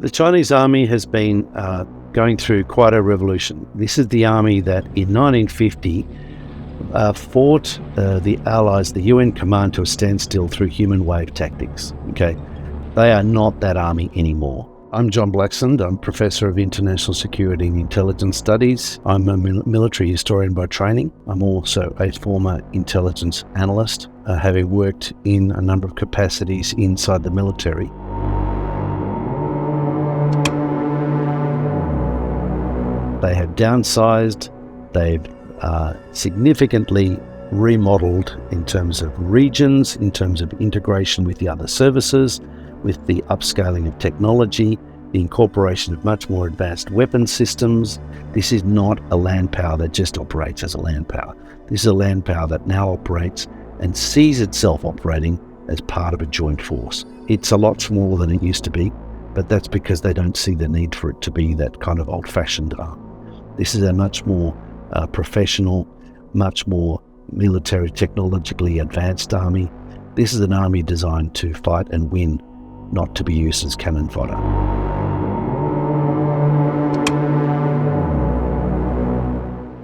The Chinese army has been going through quite a revolution. This is the army that in 1950 fought the Allies, the UN command, to a standstill through human wave tactics. Okay, they are not that army anymore. I'm John Blacksand. I'm Professor of International Security and Intelligence Studies. I'm a military historian by training. I'm also a former intelligence analyst, having worked in a number of capacities inside the military. They have downsized, they've significantly remodeled in terms of regions, in terms of integration with the other services, with the upscaling of technology, the incorporation of much more advanced weapon systems. This is not a land power that just operates as a land power. This is a land power that now operates and sees itself operating as part of a joint force. It's a lot smaller than it used to be, but that's because they don't see the need for it to be that kind of old-fashioned arm. This is a much more professional, much more military, technologically advanced army. This is an army designed to fight and win, not to be used as cannon fodder.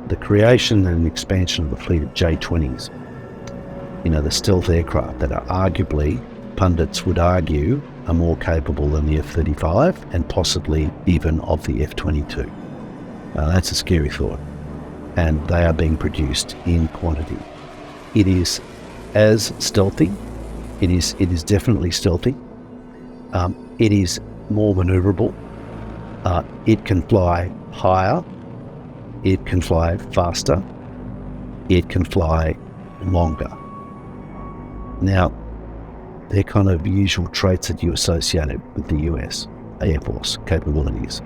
The creation and expansion of the fleet of J-20s, the stealth aircraft that are arguably, pundits would argue, are more capable than the F-35 and possibly even of the F-22. That's a scary thought, and they are being produced in quantity. It is as stealthy. It is definitely stealthy. It is more maneuverable. It can fly higher. It can fly faster. It can fly longer. Now, they're kind of usual traits that you associate with the US Air Force capabilities.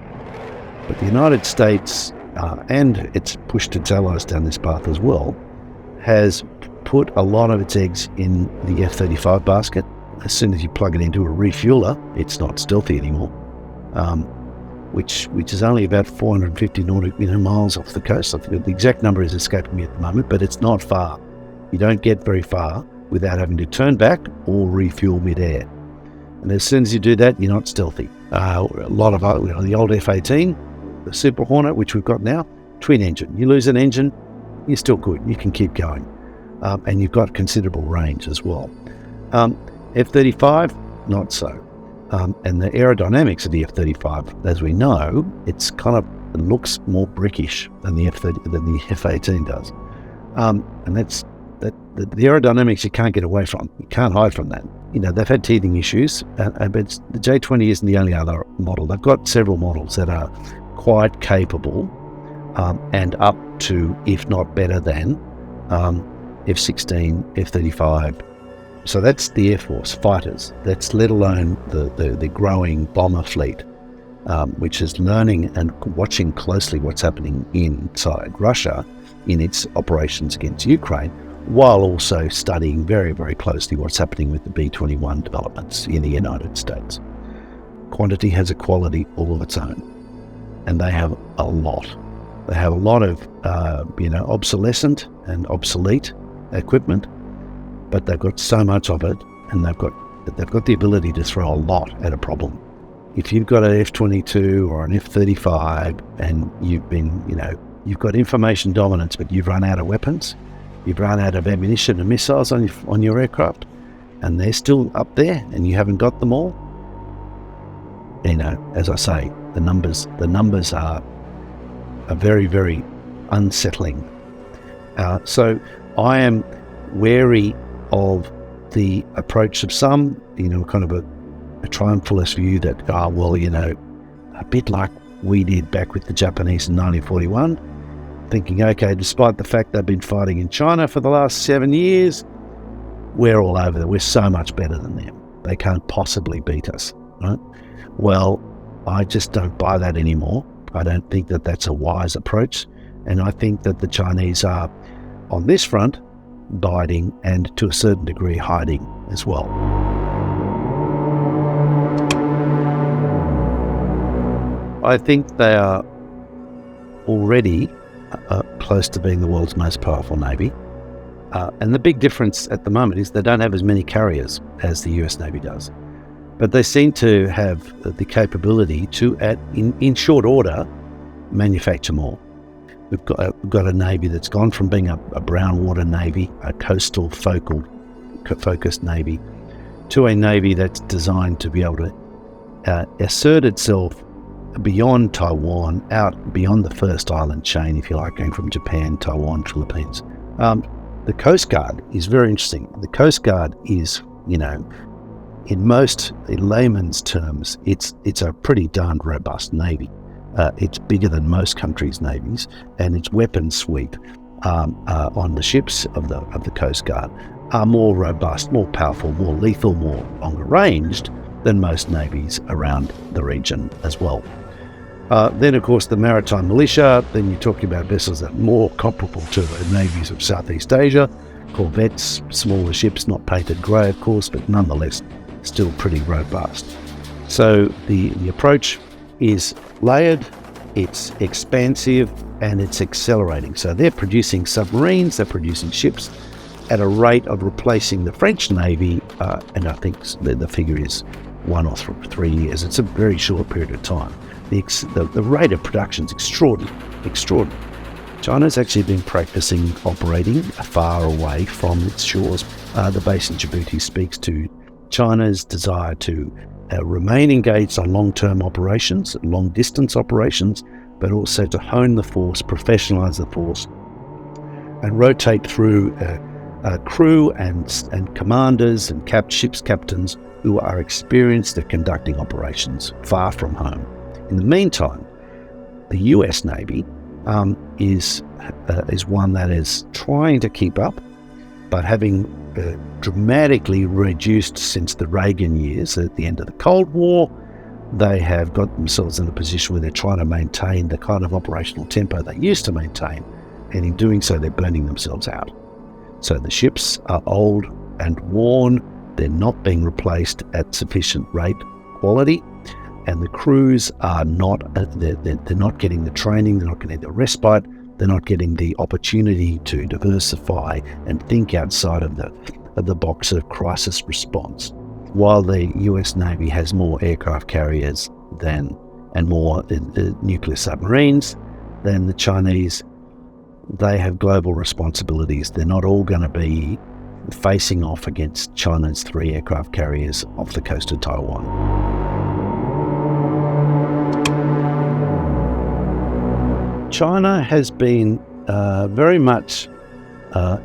But the United States, and it's pushed its allies down this path as well, has put a lot of its eggs in the F-35 basket. As soon as you plug it into a refueler, it's not stealthy anymore, which is only about 450 nautical miles off the coast. I think the exact number is escaping me at the moment, but it's not far. You don't get very far without having to turn back or refuel mid-air. And as soon as you do that, you're not stealthy. A lot of the old F-18, the Super Hornet, which we've got now, twin engine. You lose an engine, you're still good. You can keep going. And you've got considerable range as well. F-35, not so. And the aerodynamics of the F-35, as we know, it looks more brickish than the F-18 does. And that's the aerodynamics you can't get away from. You can't hide from that. They've had teething issues, but the J-20 isn't the only other model. They've got several models that are quite capable and up to, if not better than, F-16, F-35. So that's the Air Force fighters. That's let alone the growing bomber fleet, which is learning and watching closely what's happening inside Russia in its operations against Ukraine, while also studying very, very closely what's happening with the B-21 developments in the United States. Quantity has a quality all of its own, and they have a lot. They have a lot of, obsolescent and obsolete equipment, but they've got so much of it, and they've got the ability to throw a lot at a problem. If you've got an F-22 or an F-35, and you've got information dominance, but you've run out of weapons, you've run out of ammunition and missiles on your aircraft, and they're still up there, and you haven't got them all. As I say, the numbers are very, very unsettling. So I am wary of the approach of some, kind of a triumphalist view that, a bit like we did back with the Japanese in 1941, thinking, okay, despite the fact they've been fighting in China for the last 7 years, we're all over there. We're so much better than them. They can't possibly beat us, right? Well, I just don't buy that anymore. I don't think that that's a wise approach. And I think that the Chinese are, on this front, biding and to a certain degree hiding as well. I think they are already close to being the world's most powerful navy. And the big difference at the moment is they don't have as many carriers as the US Navy does. But they seem to have the capability to, in short order, manufacture more. We've got a navy that's gone from being a brown water navy, a coastal focused navy, to a navy that's designed to be able to assert itself beyond Taiwan, out beyond the first island chain, if you like, going from Japan, Taiwan, Philippines. The Coast Guard is very interesting. The Coast Guard is, in layman's terms, it's a pretty darn robust navy. It's bigger than most countries' navies, and its weapon suite on the ships of the Coast Guard are more robust, more powerful, more lethal, more longer ranged than most navies around the region as well. Then, of course, the maritime militia. Then you're talking about vessels that are more comparable to the navies of Southeast Asia, corvettes, smaller ships, not painted grey, of course, but nonetheless still pretty robust. So the approach is layered, it's expansive, and it's accelerating. So they're producing submarines, they're producing ships at a rate of replacing the French Navy, and I think the figure is 1 or 3 years. It's a very short period of time. The rate of production is extraordinary. China's actually been practicing operating far away from its shores. The base in Djibouti speaks to China's desire to remain engaged on long-term operations, long-distance operations, but also to hone the force, professionalize the force, and rotate through crew and commanders and ship's captains who are experienced at conducting operations far from home. In the meantime, the US Navy is one that is trying to keep up, but having dramatically reduced since the Reagan years at the end of the Cold War. They have got themselves in a position where they're trying to maintain the kind of operational tempo they used to maintain, and in doing so they're burning themselves out. So the ships are old and worn, they're not being replaced at sufficient rate quality, and the crews are not, they're not getting the training, they're not getting the respite, they're not getting the opportunity to diversify and think outside of the box of crisis response. While the US Navy has more aircraft carriers and more nuclear submarines than the Chinese, they have global responsibilities. They're not all going to be facing off against China's 3 aircraft carriers off the coast of Taiwan. China has been very much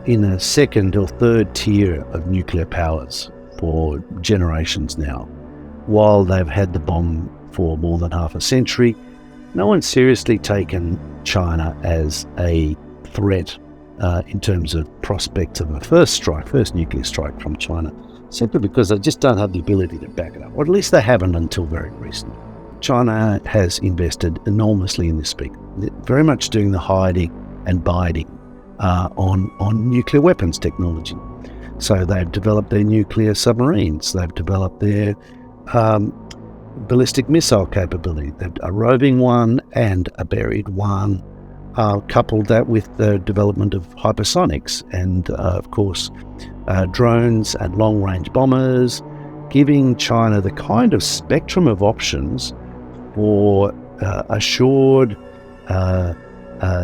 in a second or third tier of nuclear powers for generations now. While they've had the bomb for more than half a century, no one's seriously taken China as a threat in terms of prospects of a first nuclear strike from China, simply because they just don't have the ability to back it up, or at least they haven't until very recently. China has invested enormously in this speak, very much doing the hiding and biding on nuclear weapons technology. So they've developed their nuclear submarines, they've developed their ballistic missile capability, a roving one and a buried one, coupled that with the development of hypersonics and, of course, drones and long-range bombers, giving China the kind of spectrum of options for assured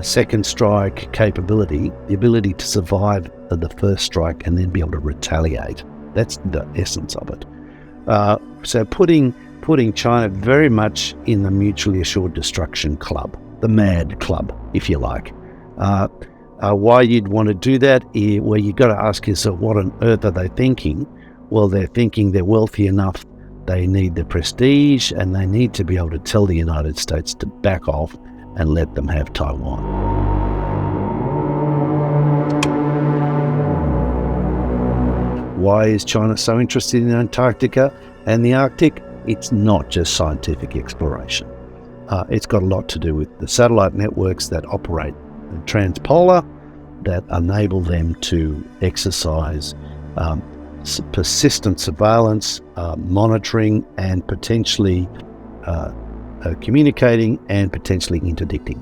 second strike capability, the ability to survive the first strike and then be able to retaliate. That's the essence of it. So putting China very much in the mutually assured destruction club, the MAD club, if you like. Why you'd want to do that? Well, you've got to ask yourself, what on earth are they thinking? Well, they're thinking they're wealthy enough, they need the prestige, and they need to be able to tell the United States to back off and let them have Taiwan. Why is China so interested in Antarctica and the Arctic? It's not just scientific exploration. It's got a lot to do with the satellite networks that operate transpolar, that enable them to exercise persistent surveillance, monitoring, and potentially communicating and potentially interdicting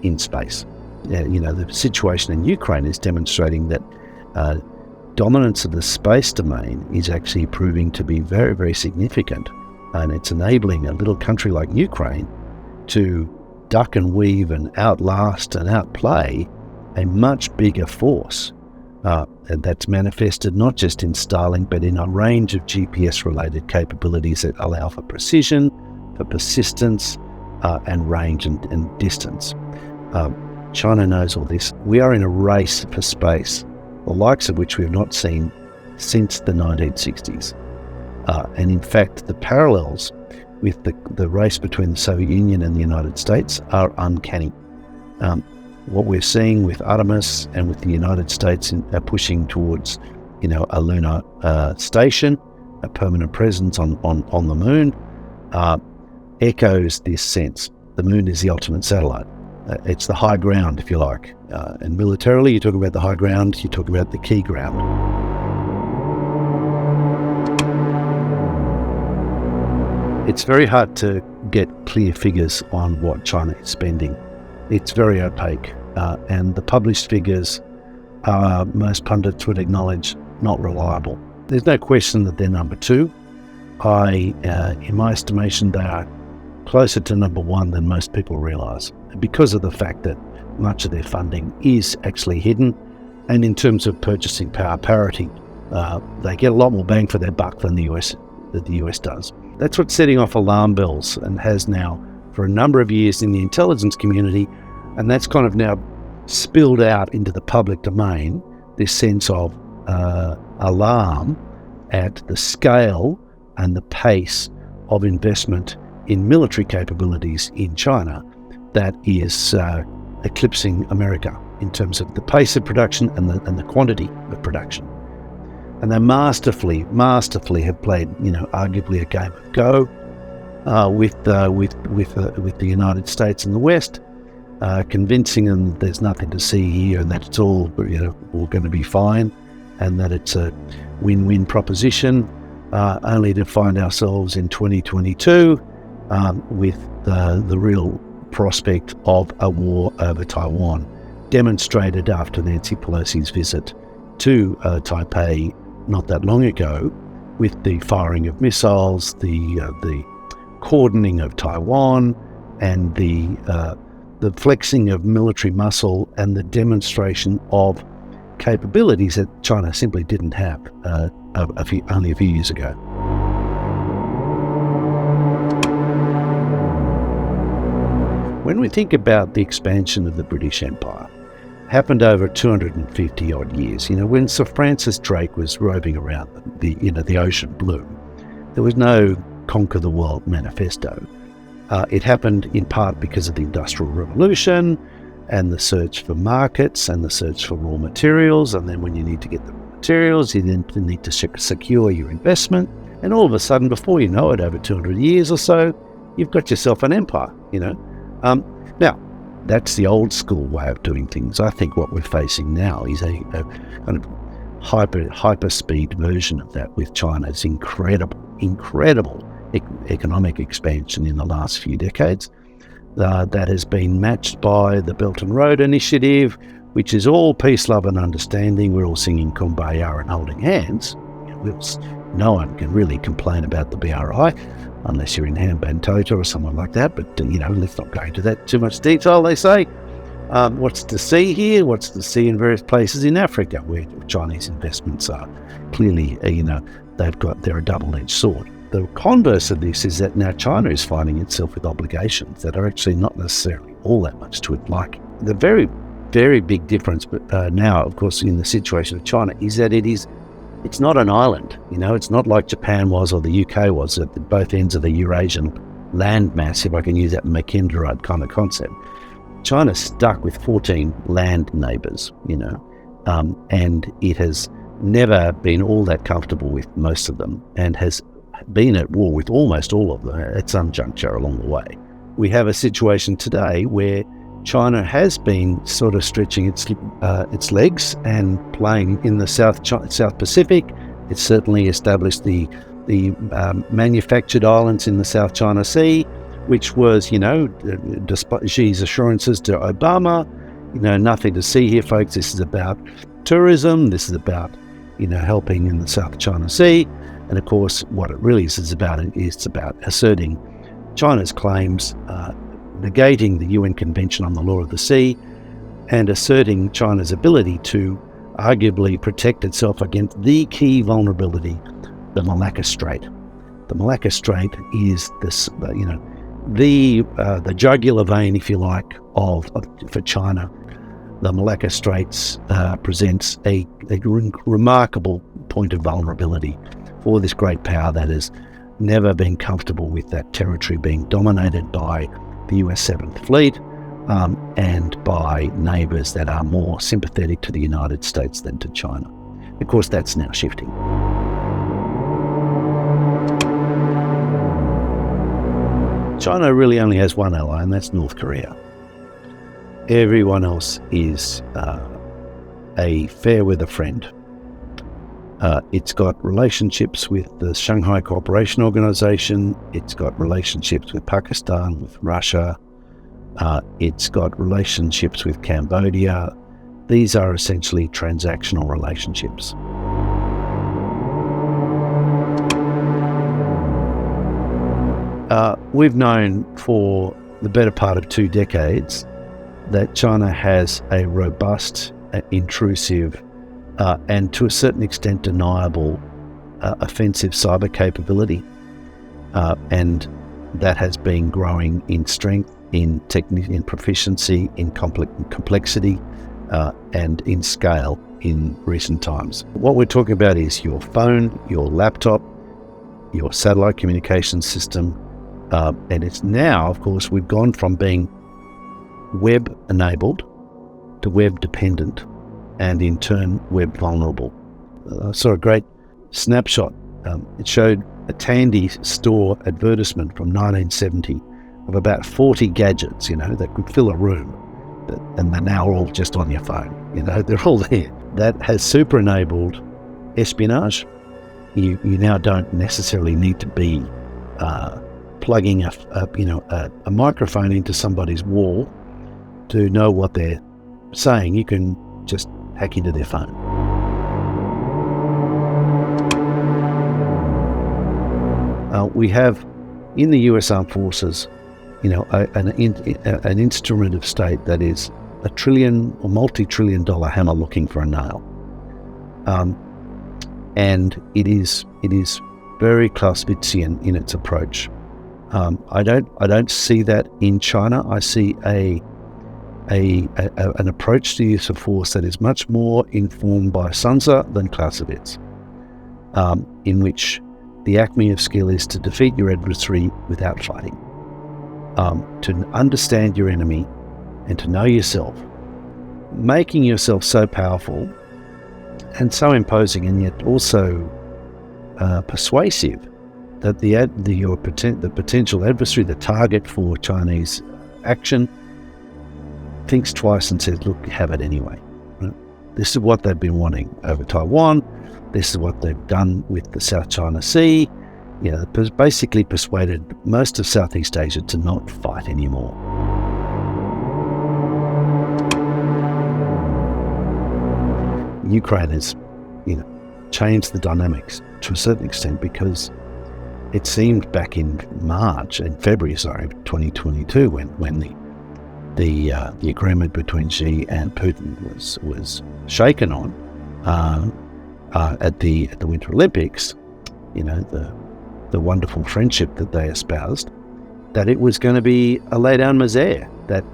in space. The situation in Ukraine is demonstrating that dominance of the space domain is actually proving to be very, very significant. And it's enabling a little country like Ukraine to duck and weave and outlast and outplay a much bigger force. And that's manifested not just in Starlink, but in a range of GPS-related capabilities that allow for precision, for persistence, and range and distance. China knows all this. We are in a race for space, the likes of which we have not seen since the 1960s. And in fact, the parallels with the race between the Soviet Union and the United States are uncanny. What we're seeing with Artemis and with the United States pushing towards, a lunar station, a permanent presence on the moon, echoes this sense. The moon is the ultimate satellite. It's the high ground, if you like. And militarily, you talk about the high ground, you talk about the key ground. It's very hard to get clear figures on what China is spending. It's very opaque, and the published figures are, most pundits would acknowledge, not reliable. There's no question that they're number two. In my estimation, they are closer to number one than most people realise, because of the fact that much of their funding is actually hidden, and in terms of purchasing power parity, they get a lot more bang for their buck than the US does. That's what's setting off alarm bells, and has now for a number of years in the intelligence community, and that's kind of now spilled out into the public domain, this sense of alarm at the scale and the pace of investment in military capabilities in China that is eclipsing America in terms of the pace of production and the quantity of production. And they masterfully have played, arguably a game of Go with the United States and the West, convincing them that there's nothing to see here and that it's all going to be fine, and that it's a win-win proposition, only to find ourselves in 2022 with the real prospect of a war over Taiwan, demonstrated after Nancy Pelosi's visit to Taipei not that long ago, with the firing of missiles, the cordoning of Taiwan, and the flexing of military muscle, and the demonstration of capabilities that China simply didn't have only a few years ago. When we think about the expansion of the British Empire, happened over 250 odd years. When Sir Francis Drake was roving around the ocean blue, there was no conquer the world manifesto. It happened in part because of the Industrial Revolution and the search for markets and the search for raw materials. And then when you need to get the raw materials, you then need to secure your investment. And all of a sudden, before you know it, over 200 years or so, you've got yourself an empire, Now, that's the old school way of doing things. I think what we're facing now is a kind of hyper speed version of that with China's incredible economic expansion in the last few decades. That has been matched by the Belt and Road Initiative, which is all peace, love and understanding. We're all singing Kumbaya and holding hands. No one can really complain about the BRI unless you're in Hambantota or someone like that, but let's not go into that too much detail. They say what's to see here, what's to see in various places in Africa where Chinese investments are clearly they're a double-edged sword. The converse of this is that now China is finding itself with obligations that are actually not necessarily all that much to it. Like the very, very big difference now, of course, in the situation of China is that it's not an island. It's not like Japan was or the UK was at both ends of the Eurasian landmass, if I can use that Mackinderite kind of concept. China's stuck with 14 land neighbours, and it has never been all that comfortable with most of them, and has been at war with almost all of them at some juncture along the way. We have a situation today where China has been sort of stretching its legs and playing in the South Pacific. It's certainly established the manufactured islands in the South China Sea, which was, despite Xi's assurances to Obama, nothing to see here, folks. This is about tourism. This is about helping in the South China Sea. And of course, what it really is about it's about asserting China's claims, negating the UN Convention on the Law of the Sea, and asserting China's ability to arguably protect itself against the key vulnerability, the Malacca Strait. The Malacca Strait is this, the jugular vein, if you like, for China. The Malacca Straits presents a remarkable point of vulnerability for this great power that has never been comfortable with that territory being dominated by the US 7th Fleet and by neighbours that are more sympathetic to the United States than to China. Of course, that's now shifting. China really only has one ally, and that's North Korea. Everyone else is a fair weather friend. It's got relationships with the Shanghai Cooperation Organization. It's got relationships with Pakistan, with Russia. It's got relationships with Cambodia. These are essentially transactional relationships. We've known for the better part of 2 decades that China has a robust, intrusive, and to a certain extent deniable offensive cyber capability. And that has been growing in strength, in proficiency, in complexity, and in scale in recent times. What we're talking about is your phone, your laptop, your satellite communication system, and it's now, of course, we've gone from being web-enabled to web-dependent, and in turn, web-vulnerable. I saw a great snapshot. It showed a Tandy store advertisement from 1970 of about 40 gadgets, that could fill a room, and they're now all just on your phone. They're all there. That has super-enabled espionage. You now don't necessarily need to be plugging a microphone into somebody's wall to know what they're saying. You can just hack into their phone. We have in the US Armed Forces, an instrument of state that is a trillion or multi-trillion-dollar hammer looking for a nail, and it is very Clausewitzian in its approach. I don't see that in China. I see an approach to use of force that is much more informed by Sun Tzu than Clausewitz, in which the acme of skill is to defeat your adversary without fighting, to understand your enemy and to know yourself, making yourself so powerful and so imposing and yet also persuasive that the potential adversary, the target for Chinese action, thinks twice and says, look, have it anyway. This is what they've been wanting over Taiwan. This is what they've done with the South China Sea. Basically persuaded most of Southeast Asia to not fight anymore. Ukraine has, changed the dynamics to a certain extent, because it seemed back in February 2022, when the agreement between Xi and Putin was shaken on at the Winter Olympics, the wonderful friendship that they espoused, that it was going to be a lay down misère, that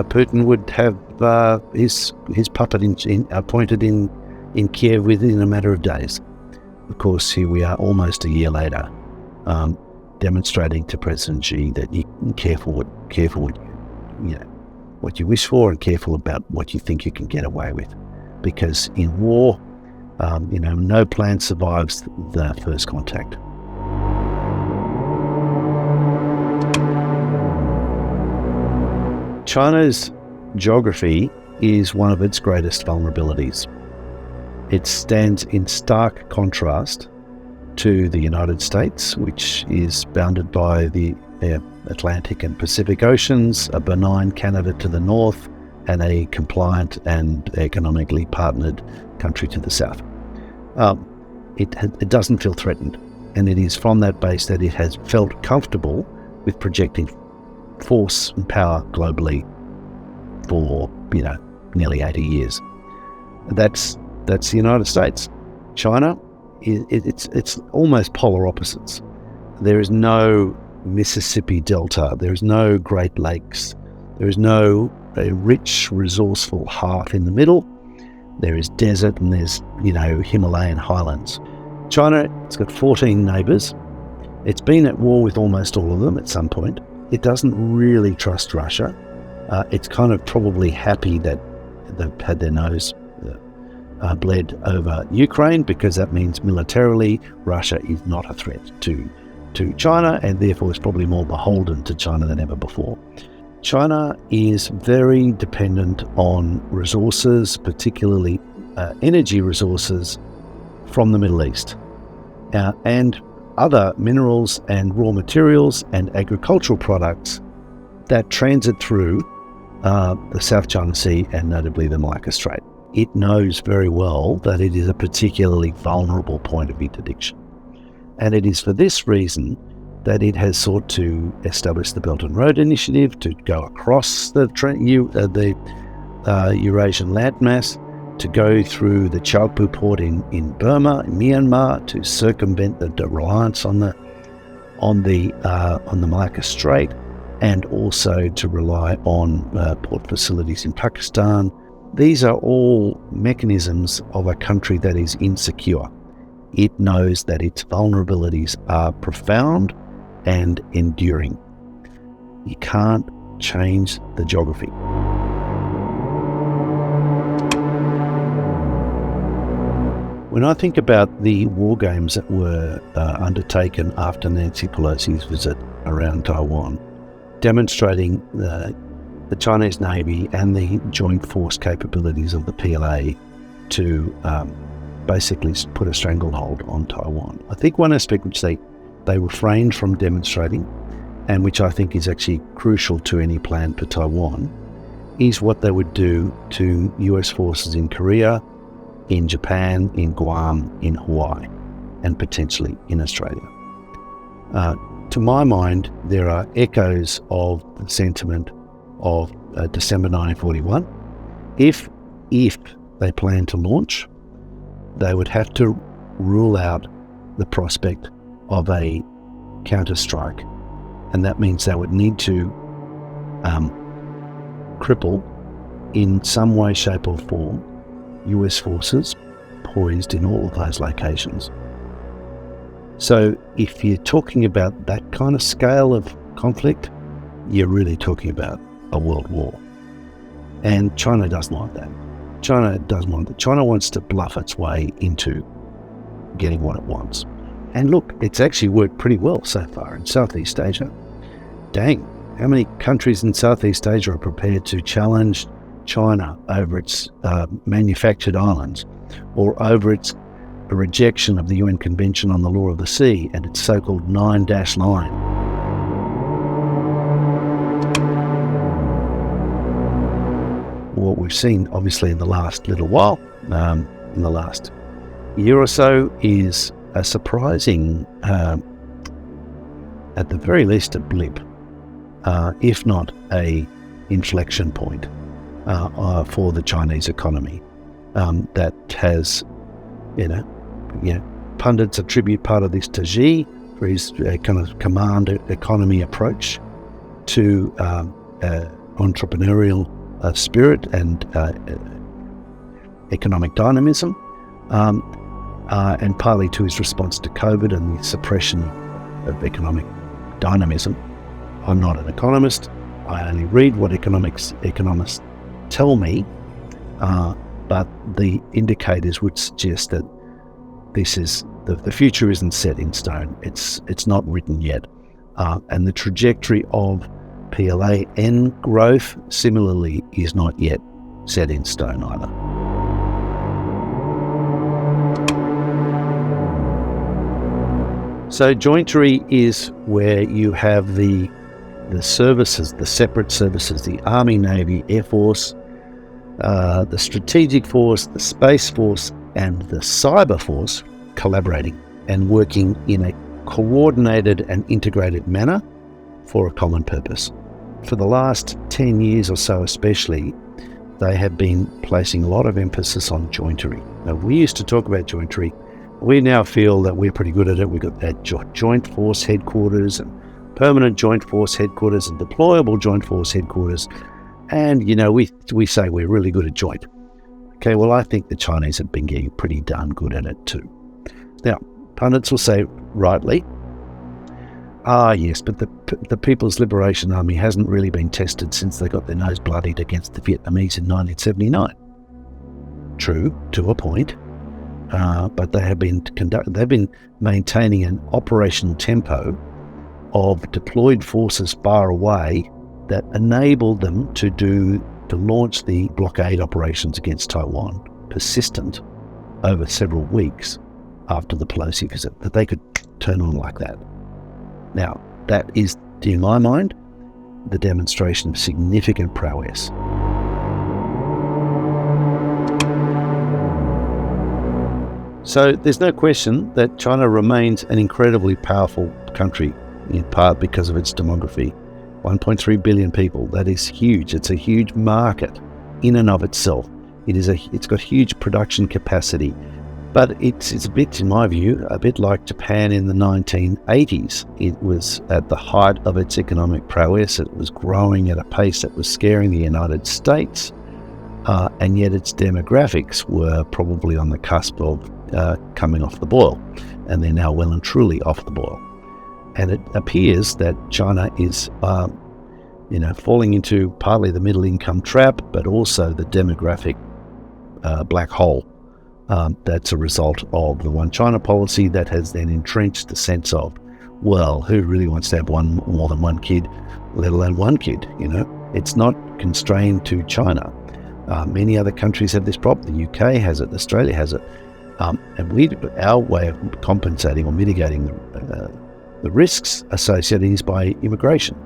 Putin would have his puppet appointed in Kiev within a matter of days. Of course, here we are almost a year later, demonstrating to President Xi that you can careful what you wish for, and careful about what you think you can get away with, because in war, no plan survives the first contact. China's geography is one of its greatest vulnerabilities. It stands in stark contrast to the United States, which is bounded by the Atlantic and Pacific Oceans, a benign Canada to the north, and a compliant and economically partnered country to the south. it doesn't feel threatened. And it is from that base that it has felt comfortable with projecting force and power globally for, nearly 80 years. That's the United States. China, it's almost polar opposites. There is no Mississippi Delta. There is no Great Lakes. There is no a rich, resourceful heart in the middle. There is desert and there's, Himalayan highlands. China, it's got 14 neighbours. It's been at war with almost all of them at some point. It doesn't really trust Russia. It's kind of probably happy that they've had their nose bled over Ukraine, because that means militarily Russia is not a threat to China, and therefore is probably more beholden to China than ever before. China is very dependent on resources, particularly energy resources from the Middle East, and other minerals and raw materials and agricultural products that transit through the South China Sea and notably the Malacca Strait. It knows very well that it is a particularly vulnerable point of interdiction. And it is for this reason that it has sought to establish the Belt and Road Initiative to go across the Eurasian landmass, to go through the Chaopu port in Burma, in Myanmar, to circumvent the reliance on the Malacca Strait, and also to rely on port facilities in Pakistan. These are all mechanisms of a country that is insecure. It knows that its vulnerabilities are profound and enduring. You can't change the geography. When I think about the war games that were undertaken after Nancy Pelosi's visit around Taiwan, demonstrating the Chinese Navy and the joint force capabilities of the PLA to basically put a stranglehold on Taiwan, I think one aspect which they refrained from demonstrating, and which I think is actually crucial to any plan for Taiwan, is what they would do to US forces in Korea, in Japan, in Guam, in Hawaii, and potentially in Australia. To my mind, there are echoes of the sentiment of December 1941. If they plan to launch, they would have to rule out the prospect of a counter-strike, and that means they would need to cripple in some way, shape or form US forces poised in all of those locations. So if you're talking about that kind of scale of conflict, you're really talking about a world war. And China doesn't like that. China doesn't want that. China wants to bluff its way into getting what it wants. And look, it's actually worked pretty well so far in Southeast Asia. Dang, how many countries in Southeast Asia are prepared to challenge China over its manufactured islands, or over its rejection of the UN Convention on the Law of the Sea and its so-called 9-line? What we've seen, obviously, in the last little while, in the last year or so, is a surprising, at the very least, a blip, if not a inflection point for the Chinese economy. That has, pundits attribute part of this to Xi for his kind of command economy approach to entrepreneurial spirit and economic dynamism, and partly to his response to COVID and the suppression of economic dynamism. I'm not an economist. I only read what economists tell me, but the indicators would suggest that this is the future isn't set in stone. It's not written yet, and the trajectory of PLAN growth similarly is not yet set in stone either. So jointery is where you have the services, the separate services, the Army, Navy, Air Force, the Strategic Force, the Space Force, and the cyber force collaborating and working in a coordinated and integrated manner for a common purpose. For the last 10 years or so especially, they have been placing a lot of emphasis on jointery. Now, we used to talk about jointery. We now feel that we're pretty good at it. We've got that joint force headquarters and permanent joint force headquarters and deployable joint force headquarters. And, we say we're really good at joint. Okay, well, I think the Chinese have been getting pretty darn good at it too. Now, pundits will say, rightly, yes, but the People's Liberation Army hasn't really been tested since they got their nose bloodied against the Vietnamese in 1979. True, to a point, but they've been maintaining an operational tempo of deployed forces far away that enabled them to launch the blockade operations against Taiwan, persistent over several weeks after the Pelosi visit, that they could turn on like that. Now, that is, in my mind, the demonstration of significant prowess. So there's no question that China remains an incredibly powerful country, in part because of its demography. 1.3 billion people, that is huge. It's a huge market in and of itself. It's got huge production capacity, but it's a bit, in my view, a bit like Japan in the 1980s. It was at the height of its economic prowess. It was growing at a pace that was scaring the United States, and yet its demographics were probably on the cusp of coming off the boil, and they're now well and truly off the boil. And it appears that China is, falling into partly the middle income trap, but also the demographic black hole that's a result of the One China policy that has then entrenched the sense of, well, who really wants to have more than one kid, let alone one kid? It's not constrained to China. Many other countries have this problem. The UK has it, Australia has it, and our way of compensating or mitigating the risks associated is by immigration.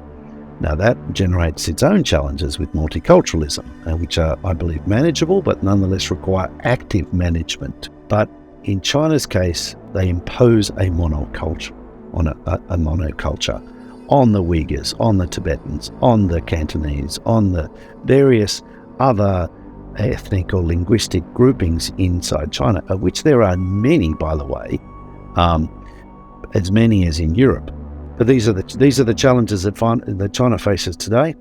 Now, that generates its own challenges with multiculturalism, which are, I believe, manageable, but nonetheless require active management. But in China's case, they impose a monoculture on a monoculture on the Uyghurs, on the Tibetans, on the Cantonese, on the various other ethnic or linguistic groupings inside China, of which there are many, by the way, as many as in Europe. But these are the challenges that China faces today.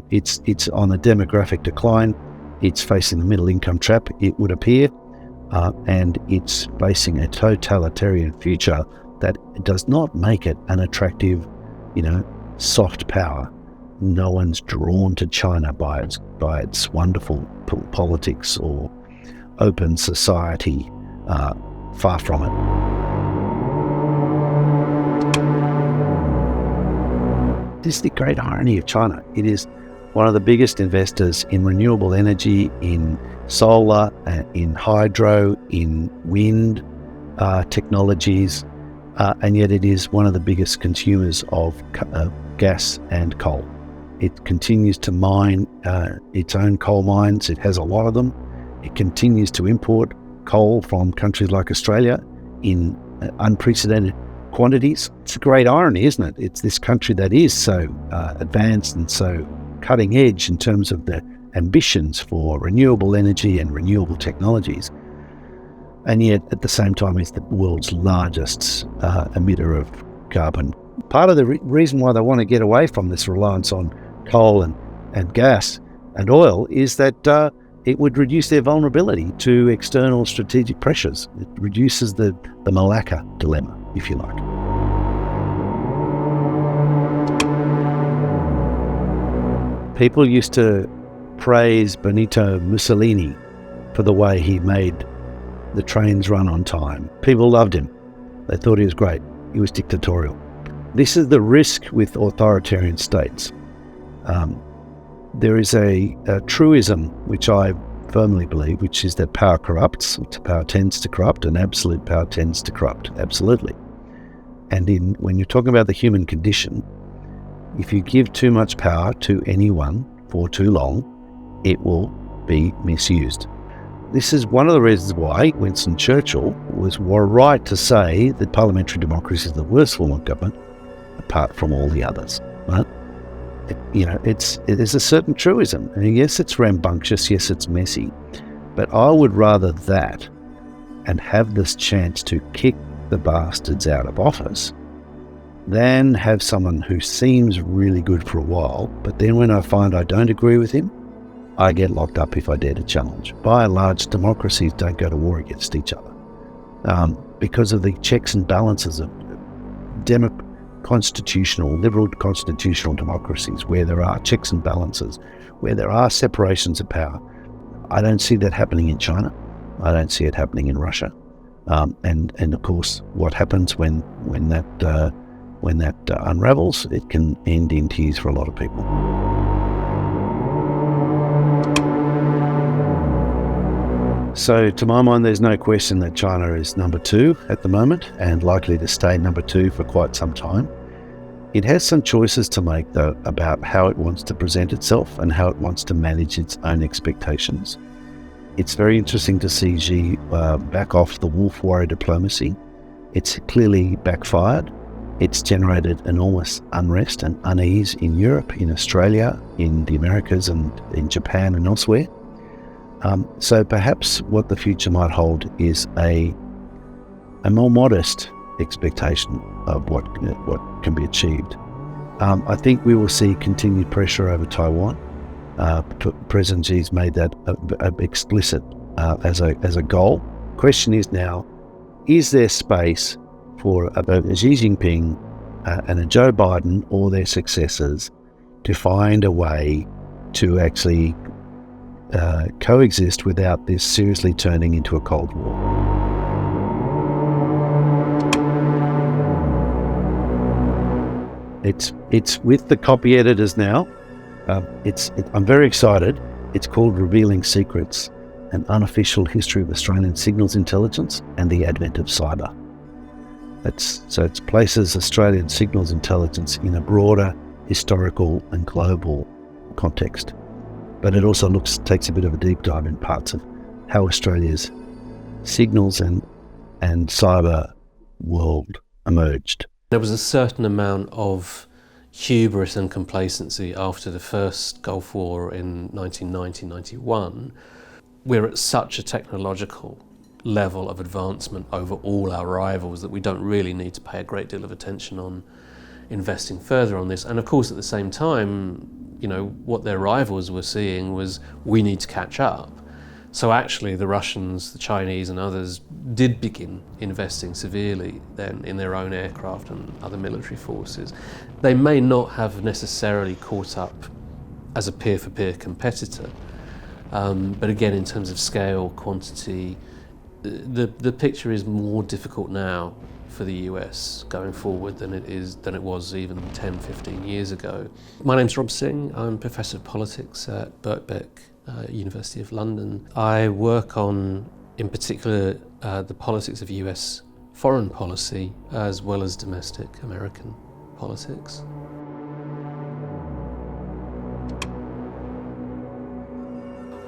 It's on a demographic decline. It's facing the middle income trap, it would appear, and it's facing a totalitarian future that does not make it an attractive, soft power. No one's drawn to China by its wonderful politics or open society. Far from it. This is the great irony of China. It is one of the biggest investors in renewable energy, in solar, in hydro, in wind technologies, and yet it is one of the biggest consumers of gas and coal. It continues to mine its own coal mines. It has a lot of them. It continues to import coal from countries like Australia in unprecedented quantities. It's a great irony, isn't it? It's this country that is so advanced and so cutting edge in terms of the ambitions for renewable energy and renewable technologies, and yet at the same time it's the world's largest emitter of carbon. Part of the reason why they want to get away from this reliance on coal and gas and oil is that it would reduce their vulnerability to external strategic pressures. It reduces the Malacca dilemma, if you like. People used to praise Benito Mussolini for the way he made the trains run on time. People loved him. They thought he was great. He was dictatorial. This is the risk with authoritarian states. There is a truism which I firmly believe, which is that power corrupts, power tends to corrupt, and absolute power tends to corrupt, absolutely. And when you're talking about the human condition, if you give too much power to anyone for too long, it will be misused. This is one of the reasons why Winston Churchill was right to say that parliamentary democracy is the worst form of government, apart from all the others. Right? There's a certain truism. And yes, it's rambunctious. Yes, it's messy. But I would rather that and have this chance to kick the bastards out of office than have someone who seems really good for a while, but then when I find I don't agree with him, I get locked up if I dare to challenge. By and large, democracies don't go to war against each other because of the checks and balances of liberal constitutional democracies, where there are checks and balances, where there are separations of power. I don't see that happening in China. I don't see it happening in Russia. And of course, what happens when that unravels, it can end in tears for a lot of people. So to my mind, there's no question that China is number 2 at the moment and likely to stay number 2 for quite some time. It has some choices to make, though, about how it wants to present itself and how it wants to manage its own expectations. It's very interesting to see Xi back off the wolf warrior diplomacy. It's clearly backfired. It's generated enormous unrest and unease in Europe, in Australia, in the Americas, and in Japan and elsewhere. So perhaps what the future might hold is a more modest expectation of what can be achieved. I think we will see continued pressure over Taiwan. President Xi's made that explicit as a goal. Question is now, is there space for Xi Jinping and a Joe Biden or their successors to find a way to actually coexist without this seriously turning into a Cold War? It's with the copy editors now. I'm very excited. It's called Revealing Secrets: An Unofficial History of Australian Signals Intelligence and the Advent of Cyber. It places Australian signals intelligence in a broader historical and global context. But it also takes a bit of a deep dive in parts of how Australia's signals and cyber world emerged. There was a certain amount of hubris and complacency after the first Gulf War in 1990-91. We're at such a technological level of advancement over all our rivals that we don't really need to pay a great deal of attention on investing further on this. And of course, at the same time, what their rivals were seeing was, we need to catch up. So actually the Russians, the Chinese and others did begin investing severely then in their own aircraft and other military forces. They may not have necessarily caught up as a peer-for-peer competitor, but again, in terms of scale, quantity, the picture is more difficult now for the US going forward than it was even 10, 15 years ago. My name's Rob Singh. I'm Professor of Politics at Birkbeck, University of London. I work on, in particular, the politics of US foreign policy as well as domestic American politics.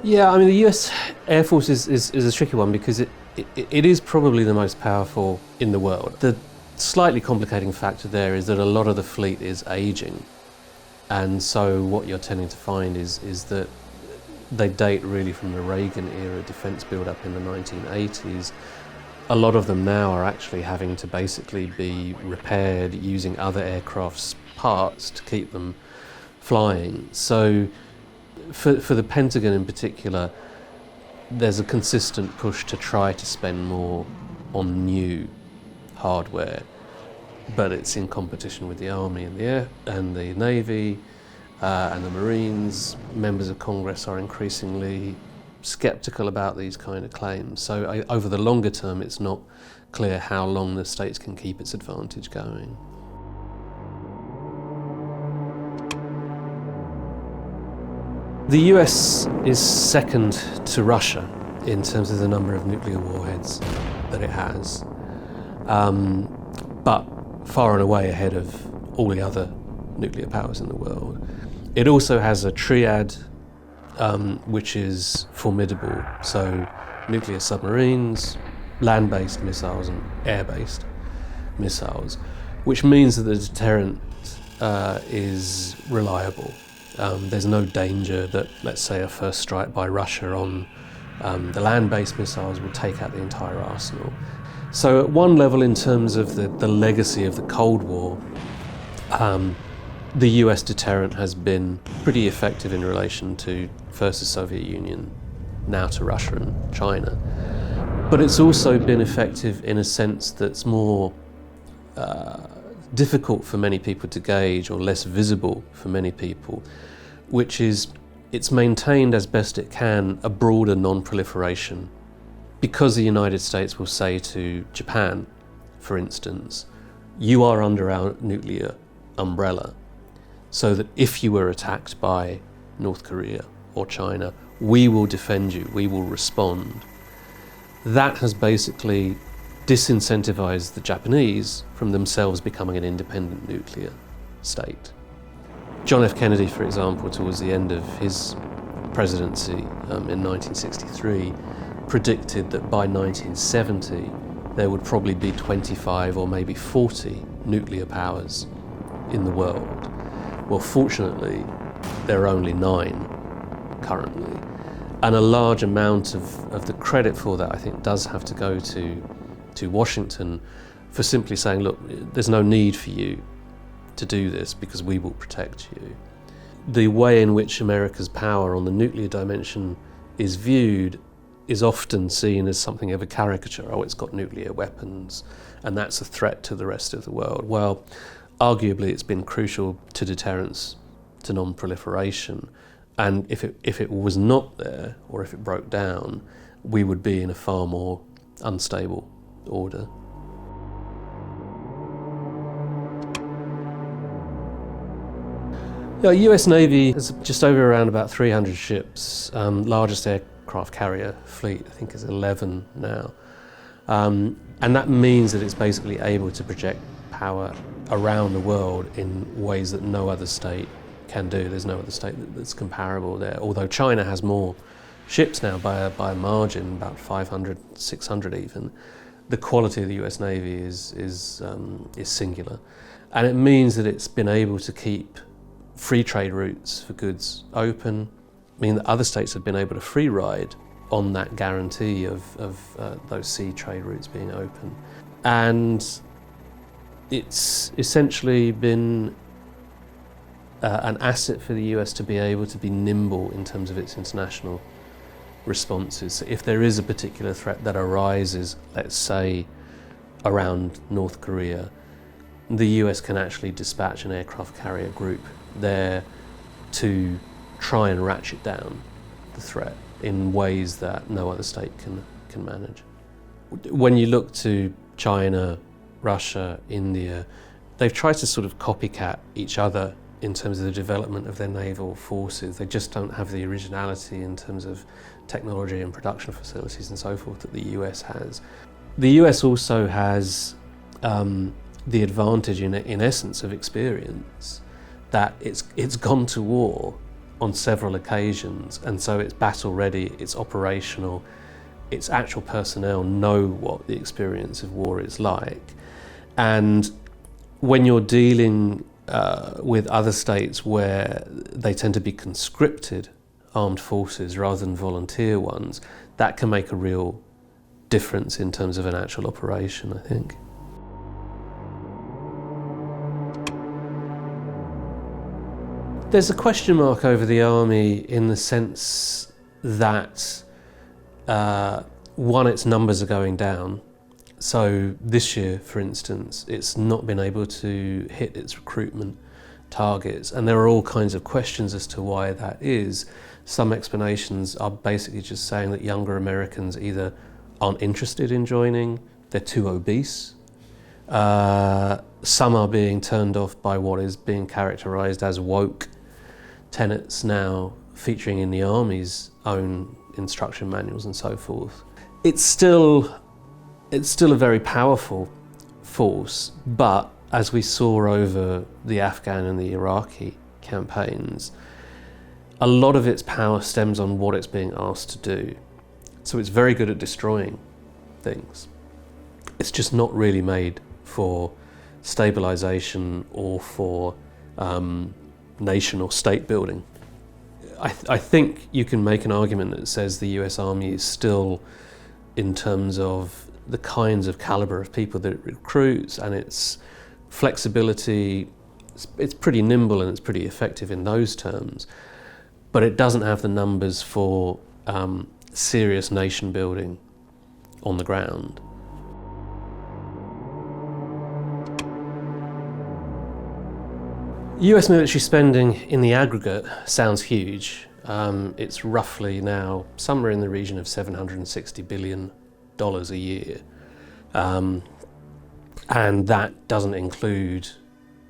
Yeah, I mean, the US Air Force is a tricky one because it is probably the most powerful in the world. The slightly complicating factor there is that a lot of the fleet is aging. And so what you're tending to find is that they date really from the Reagan era defense build-up in the 1980s. A lot of them now are actually having to basically be repaired using other aircraft's parts to keep them flying. So for the Pentagon in particular, there's a consistent push to try to spend more on new hardware, but it's in competition with the Army and the Air and the Navy and the Marines. Members of Congress are increasingly sceptical about these kind of claims. So over the longer term, it's not clear how long the States can keep its advantage going. The US is second to Russia in terms of the number of nuclear warheads that it has, but far and away ahead of all the other nuclear powers in the world. It also has a triad which is formidable. So nuclear submarines, land-based missiles and air-based missiles, which means that the deterrent is reliable. There's no danger that, let's say, a first strike by Russia on the land-based missiles will take out the entire arsenal. So at one level, in terms of the legacy of the Cold War, the US deterrent has been pretty effective in relation to first the Soviet Union, now to Russia and China. But it's also been effective in a sense that's more difficult for many people to gauge, or less visible for many people, which is it's maintained as best it can a broader non-proliferation. Because the United States will say to Japan, for instance, you are under our nuclear umbrella, so that if you were attacked by North Korea or China, we will defend you, we will respond. That has basically disincentivized the Japanese from themselves becoming an independent nuclear state. John F. Kennedy, for example, towards the end of his presidency in 1963, predicted that by 1970 there would probably be 25 or maybe 40 nuclear powers in the world. Well, fortunately, there are only 9 currently. And a large amount of the credit for that, I think, does have to go to Washington for simply saying, look, there's no need for you to do this because we will protect you. The way in which America's power on the nuclear dimension is viewed is often seen as something of a caricature. Oh, it's got nuclear weapons, and that's a threat to the rest of the world. Well, arguably it's been crucial to deterrence, to non-proliferation, and if it was not there, or if it broke down, we would be in a far more unstable order. The US Navy has just over around about 300 ships. Largest aircraft carrier fleet, I think, is 11 now. And that means that it's basically able to project power around the world in ways that no other state can do. There's no other state that's comparable there. Although China has more ships now by a margin, about 500, 600 even. The quality of the US Navy is singular. And it means that it's been able to keep free trade routes for goods open, mean that other states have been able to free ride on that guarantee of those sea trade routes being open. And it's essentially been an asset for the US to be able to be nimble in terms of its international responses. So if there is a particular threat that arises, let's say around North Korea, the US can actually dispatch an aircraft carrier group there to try and ratchet down the threat in ways that no other state can manage. When you look to China, Russia, India, they've tried to sort of copycat each other in terms of the development of their naval forces. They just don't have the originality in terms of technology and production facilities and so forth that the US has. The US also has the advantage in essence of experience, that it's gone to war on several occasions, and so it's battle ready, it's operational, its actual personnel know what the experience of war is like. And when you're dealing with other states where they tend to be conscripted armed forces rather than volunteer ones, that can make a real difference in terms of an actual operation, I think. There's a question mark over the army in the sense that, one, its numbers are going down. So this year, for instance, it's not been able to hit its recruitment targets, and there are all kinds of questions as to why that is. Some explanations are basically just saying that younger Americans either aren't interested in joining, they're too obese. Some are being turned off by what is being characterized as woke tenets now featuring in the Army's own instruction manuals and so forth. It's still a very powerful force, but as we saw over the Afghan and the Iraqi campaigns, a lot of its power stems on what it's being asked to do. So it's very good at destroying things. It's just not really made for stabilization or for nation or state building. I think you can make an argument that says the US Army is still, in terms of the kinds of caliber of people that it recruits and its flexibility, it's pretty nimble and it's pretty effective in those terms, but it doesn't have the numbers for serious nation building on the ground. US military spending in the aggregate sounds huge. It's roughly now somewhere in the region of $760 billion a year. And that doesn't include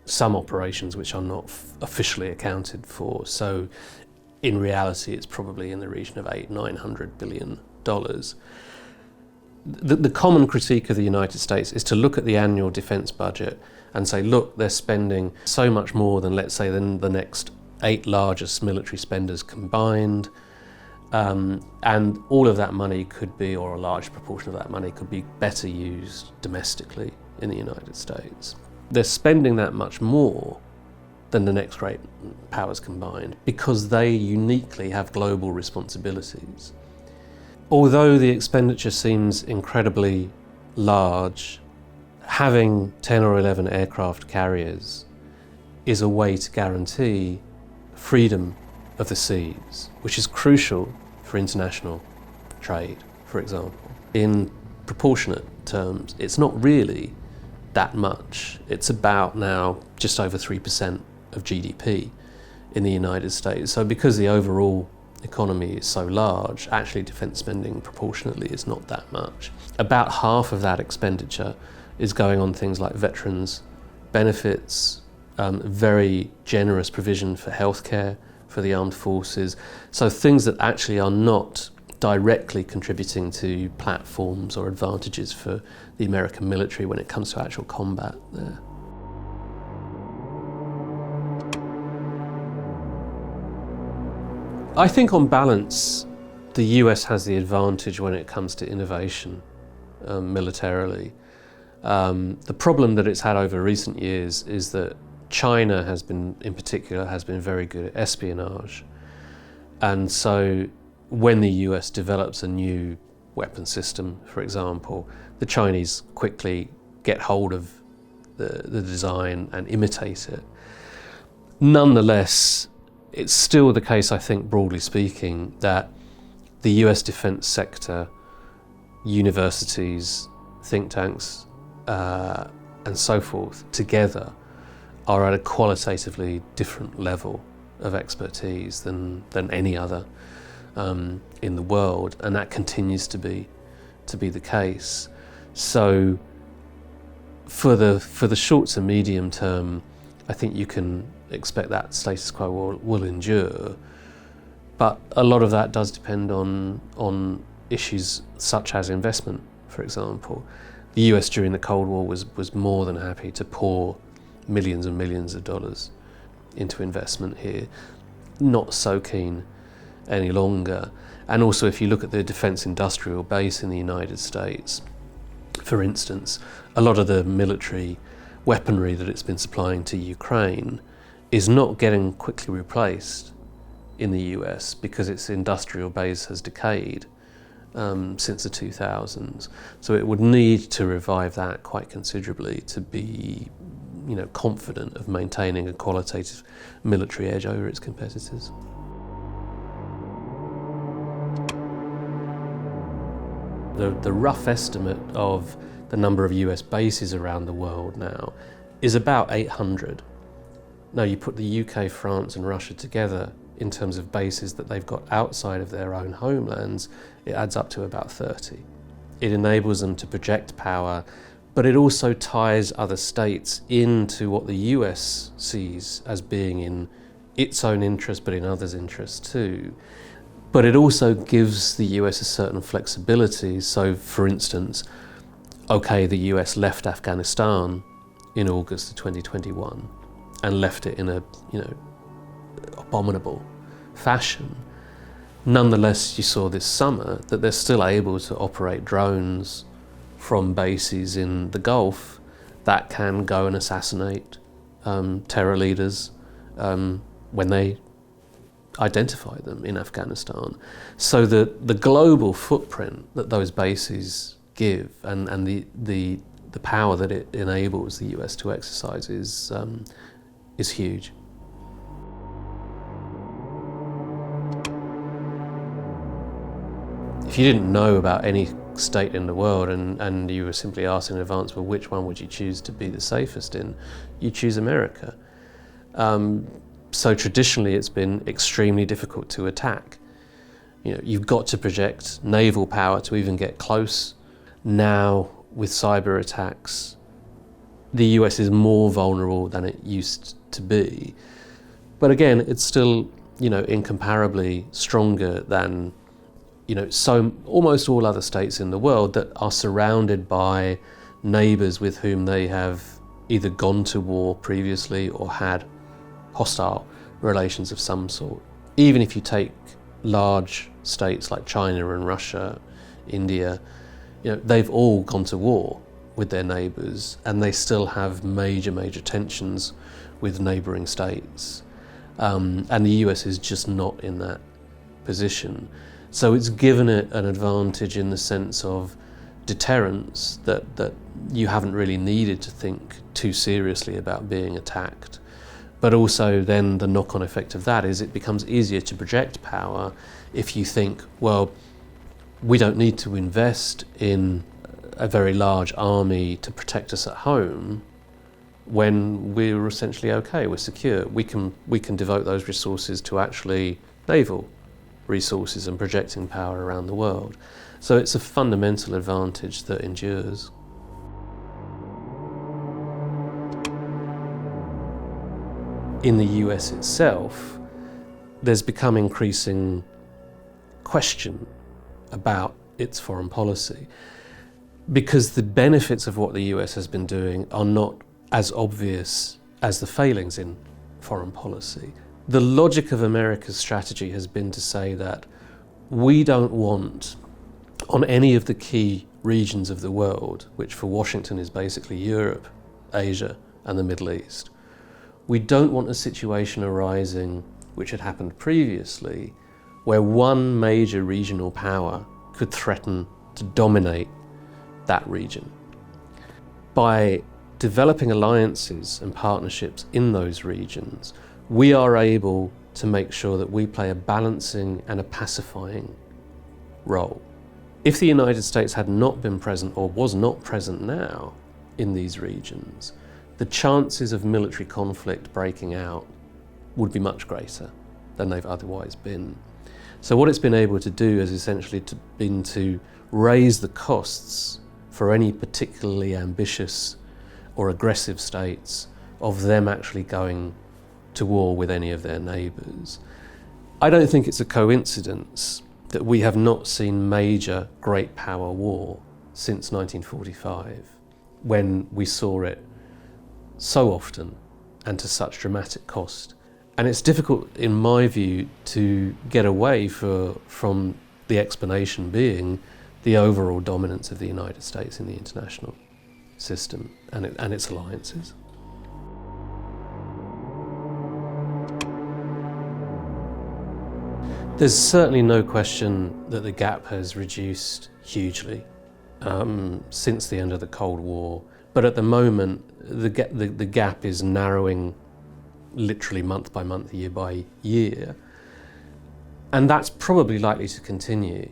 some operations which are not officially accounted for. So in reality, it's probably in the region of $800-900 billion. The common critique of the United States is to look at the annual defense budget and say, look, they're spending so much more than, let's say, than the next 8 largest military spenders combined. And all of that money could be, or a large proportion of that money could be better used domestically in the United States. They're spending that much more than the next great powers combined because they uniquely have global responsibilities. Although the expenditure seems incredibly large, having 10 or 11 aircraft carriers is a way to guarantee freedom of the seas, which is crucial for international trade, for example. In proportionate terms, it's not really that much. It's about now just over 3% of GDP in the United States. So because the overall economy is so large, actually defence spending proportionately is not that much. About half of that expenditure is going on things like veterans benefits, very generous provision for healthcare for the armed forces. So things that actually are not directly contributing to platforms or advantages for the American military when it comes to actual combat there. I think on balance, the US has the advantage when it comes to innovation militarily. The problem that it's had over recent years is that China has been, in particular, has been very good at espionage. And so when the US develops a new weapon system, for example, the Chinese quickly get hold of the design and imitate it. Nonetheless, it's still the case, I think, broadly speaking, that the US defense sector, universities, think tanks, and so forth, together are at a qualitatively different level of expertise than any other in the world, and that continues to be the case. So for the short to medium term, I think you can expect that status quo will endure, but a lot of that does depend on issues such as investment, for example. The US during the Cold War was more than happy to pour millions and millions of dollars into investment here, not so keen any longer. And also, if you look at the defense industrial base in the United States, for instance, a lot of the military weaponry that it's been supplying to Ukraine is not getting quickly replaced in the US because its industrial base has decayed since the 2000s. So it would need to revive that quite considerably to be, confident of maintaining a qualitative military edge over its competitors. The rough estimate of the number of US bases around the world now is about 800. Now you put the UK, France and Russia together in terms of bases that they've got outside of their own homelands, it adds up to about 30. It enables them to project power, but it also ties other states into what the US sees as being in its own interest, but in others' interest too. But it also gives the US a certain flexibility. So, for instance, the US left Afghanistan in August of 2021 and left it in a, abominable fashion. Nonetheless, you saw this summer that they're still able to operate drones from bases in the Gulf that can go and assassinate terror leaders when they identify them in Afghanistan. So the global footprint that those bases give and the power that it enables the US to exercise is huge. If you didn't know about any state in the world and you were simply asked in advance, well, which one would you choose to be the safest in, you choose America. So traditionally it's been extremely difficult to attack. You've got to project naval power to even get close. Now with cyber attacks, the US is more vulnerable than it used to be. But again, it's still, incomparably stronger than so almost all other states in the world that are surrounded by neighbours with whom they have either gone to war previously or had hostile relations of some sort. Even if you take large states like China and Russia, India, they've all gone to war with their neighbours and they still have major tensions with neighbouring states. And the US is just not in that position. So it's given it an advantage in the sense of deterrence that you haven't really needed to think too seriously about being attacked. But also then the knock-on effect of that is it becomes easier to project power if you think, well, we don't need to invest in a very large army to protect us at home when we're essentially okay, we're secure. We can devote those resources to actually naval resources and projecting power around the world. So it's a fundamental advantage that endures. In the US itself, there's become increasing question about its foreign policy because the benefits of what the US has been doing are not as obvious as the failings in foreign policy. The logic of America's strategy has been to say that we don't want, on any of the key regions of the world, which for Washington is basically Europe, Asia, and the Middle East, we don't want a situation arising, which had happened previously, where one major regional power could threaten to dominate that region. By developing alliances and partnerships in those regions, we are able to make sure that we play a balancing and a pacifying role. If the United States had not been present or was not present now in these regions, the chances of military conflict breaking out would be much greater than they've otherwise been. So what it's been able to do is essentially been to raise the costs for any particularly ambitious or aggressive states of them actually going to war with any of their neighbours. I don't think it's a coincidence that we have not seen major great power war since 1945, when we saw it so often and to such dramatic cost. And it's difficult, in my view, to get away from the explanation being the overall dominance of the United States in the international system and its alliances. There's certainly no question that the gap has reduced hugely since the end of the Cold War. But at the moment, the gap is narrowing literally month by month, year by year. And that's probably likely to continue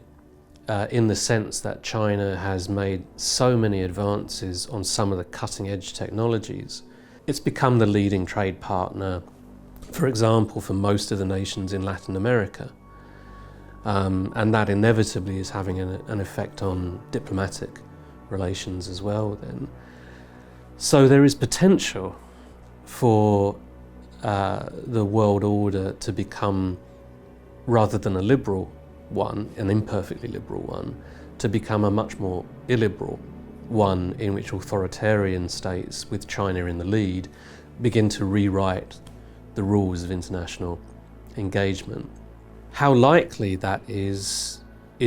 in the sense that China has made so many advances on some of the cutting edge technologies. It's become the leading trade partner, for example, for most of the nations in Latin America. And that inevitably is having an effect on diplomatic relations as well then. So there is potential for the world order to become, rather than a liberal one, an imperfectly liberal one, to become a much more illiberal one in which authoritarian states, with China in the lead, begin to rewrite the rules of international engagement. How likely that is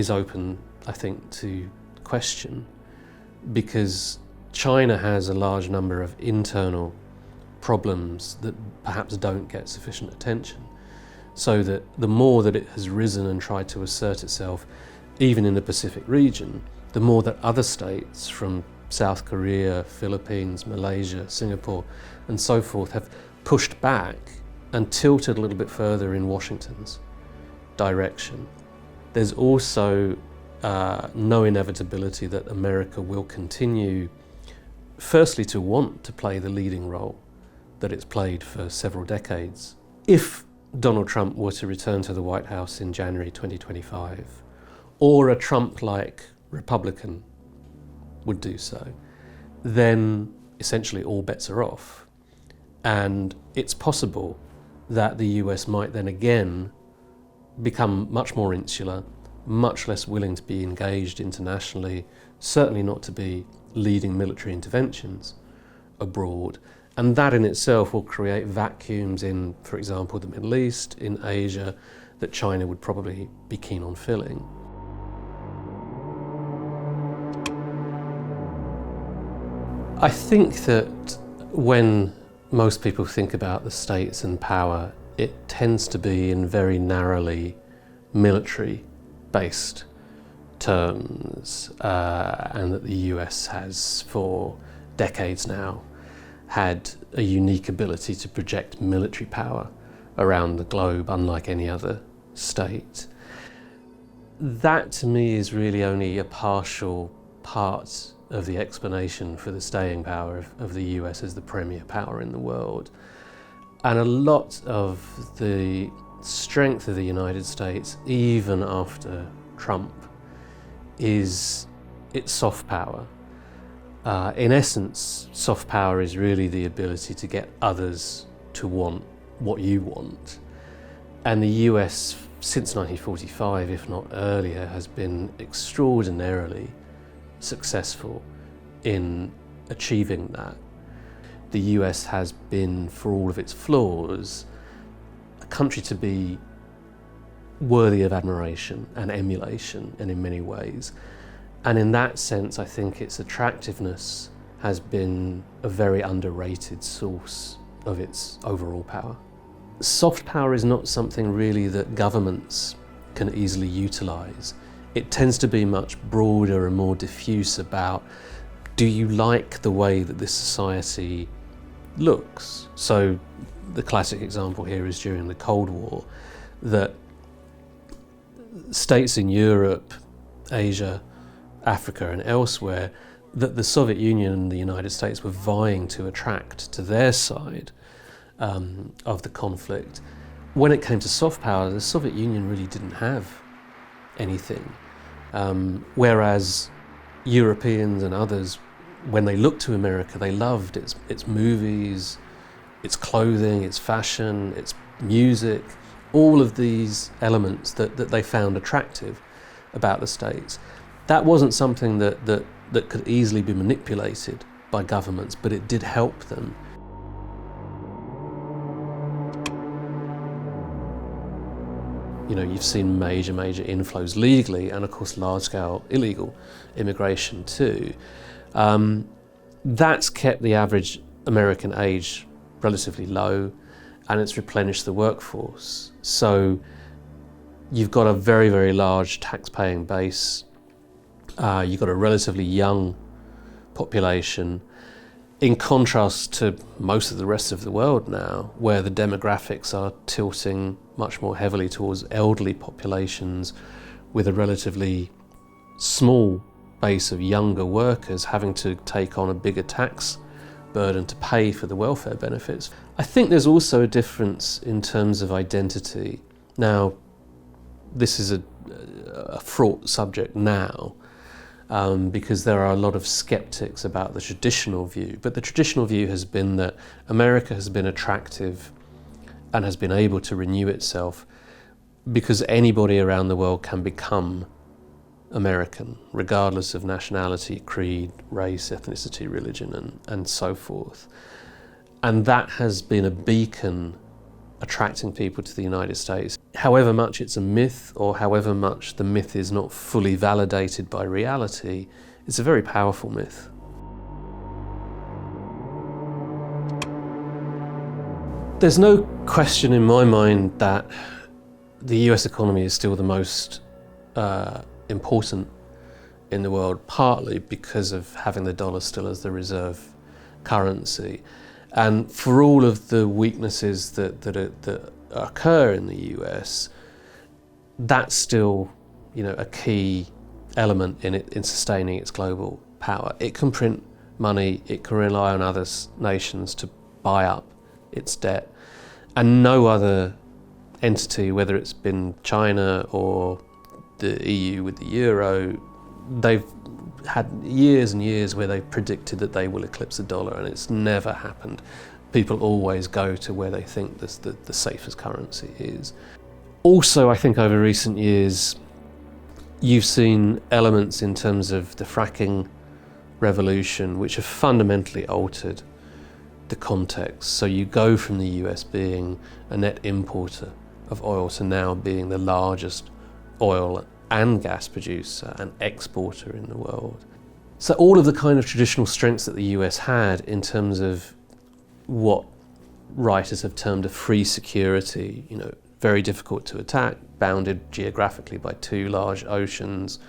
open, I think, to question, because China has a large number of internal problems that perhaps don't get sufficient attention. So that the more that it has risen and tried to assert itself, even in the Pacific region, the more that other states from South Korea, Philippines, Malaysia, Singapore, and so forth have pushed back and tilted a little bit further in Washington's direction. There's also no inevitability that America will continue, firstly, to want to play the leading role that it's played for several decades. If Donald Trump were to return to the White House in January 2025, or a Trump-like Republican would do so, then essentially all bets are off. And it's possible that the US might then again become much more insular, much less willing to be engaged internationally, certainly not to be leading military interventions abroad. And that in itself will create vacuums in, for example, the Middle East, in Asia, that China would probably be keen on filling. I think that when most people think about the states and power, it tends to be in very narrowly military-based terms, and that the US has for decades now had a unique ability to project military power around the globe, unlike any other state. That to me is really only a partial part of the explanation for the staying power of the US as the premier power in the world. And a lot of the strength of the United States, even after Trump, is its soft power. In essence, soft power is really the ability to get others to want what you want. And the US, since 1945, if not earlier, has been extraordinarily successful in achieving that. The US has been, for all of its flaws, a country to be worthy of admiration and emulation, and in many ways. And in that sense, I think its attractiveness has been a very underrated source of its overall power. Soft power is not something really that governments can easily utilize. It tends to be much broader and more diffuse about, do you like the way that this society looks? So the classic example here is during the Cold War, that states in Europe, Asia, Africa and elsewhere, that the Soviet Union and the United States were vying to attract to their side of the conflict. When it came to soft power, the Soviet Union really didn't have anything. Whereas Europeans and others, when they looked to America, they loved its movies, its clothing, its fashion, its music, all of these elements that they found attractive about the States. That wasn't something that could easily be manipulated by governments, but it did help them. You know, you've seen major inflows legally, and of course large-scale illegal immigration too. That's kept the average American age relatively low, and it's replenished the workforce. So you've got a very large tax-paying base. You've got a relatively young population, in contrast to most of the rest of the world now, where the demographics are tilting much more heavily towards elderly populations with a relatively small base of younger workers having to take on a bigger tax burden to pay for the welfare benefits. I think there's also a difference in terms of identity. Now, this is a fraught subject now, because there are a lot of skeptics about the traditional view. But the traditional view has been that America has been attractive and has been able to renew itself because anybody around the world can become American, regardless of nationality, creed, race, ethnicity, religion, and so forth. And that has been a beacon attracting people to the United States. however much it's a myth or however much the myth is not fully validated by reality, it's a very powerful myth. There's no question in my mind that the US economy is still the most important in the world, partly because of having the dollar still as the reserve currency. And for all of the weaknesses that occur in the US, that's still, a key element in sustaining its global power. It can print money, it can rely on other nations to buy up its debt, and no other entity, whether it's been China or the EU with the euro, they've had years and years where they've predicted that they will eclipse the dollar, and it's never happened. People always go to where they think the safest currency is. Also, I think over recent years, you've seen elements in terms of the fracking revolution which have fundamentally altered the context. So you go from the US being a net importer of oil to now being the largest oil and gas producer and exporter in the world. So all of the kind of traditional strengths that the US had in terms of what writers have termed a free security, very difficult to attack, bounded geographically by two large oceans,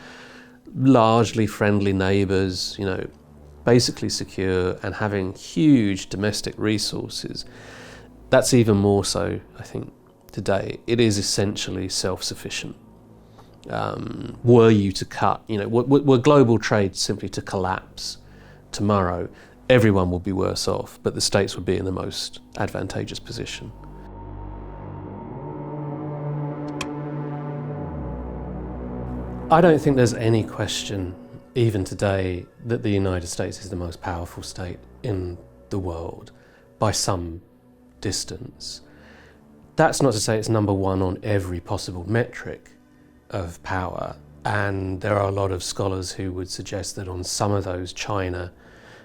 largely friendly neighbours, basically secure and having huge domestic resources. That's even more so, I think, today. It is essentially self-sufficient. Were you to cut, were global trade simply to collapse tomorrow, everyone would be worse off, but the states would be in the most advantageous position. I don't think there's any question, even today, that the United States is the most powerful state in the world by some distance. That's not to say it's number one on every possible metric of power, and there are a lot of scholars who would suggest that on some of those China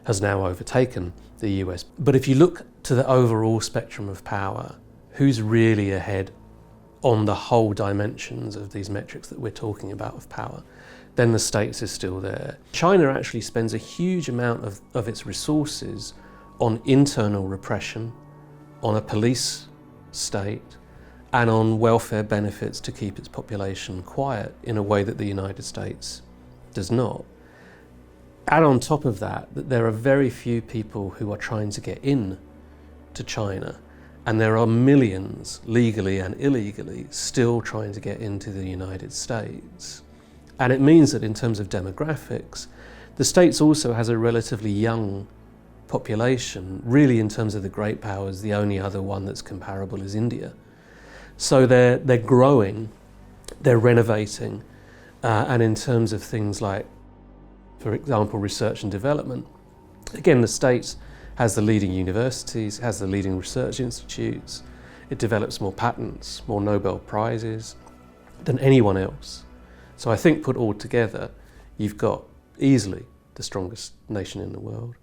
has now overtaken the US. But if you look to the overall spectrum of power, who's really ahead on the whole dimensions of these metrics that we're talking about of power, then the States is still there. China actually spends a huge amount of its resources on internal repression, on a police state, and on welfare benefits to keep its population quiet in a way that the United States does not. Add on top of that there are very few people who are trying to get in to China, and there are millions, legally and illegally, still trying to get into the United States. And it means that in terms of demographics, the States also has a relatively young population. Really, in terms of the great powers, the only other one that's comparable is India. So they're growing, they're renovating, and in terms of things like, for example, research and development, again, the States has the leading universities, has the leading research institutes, it develops more patents, more Nobel Prizes than anyone else. So I think put all together, you've got easily the strongest nation in the world.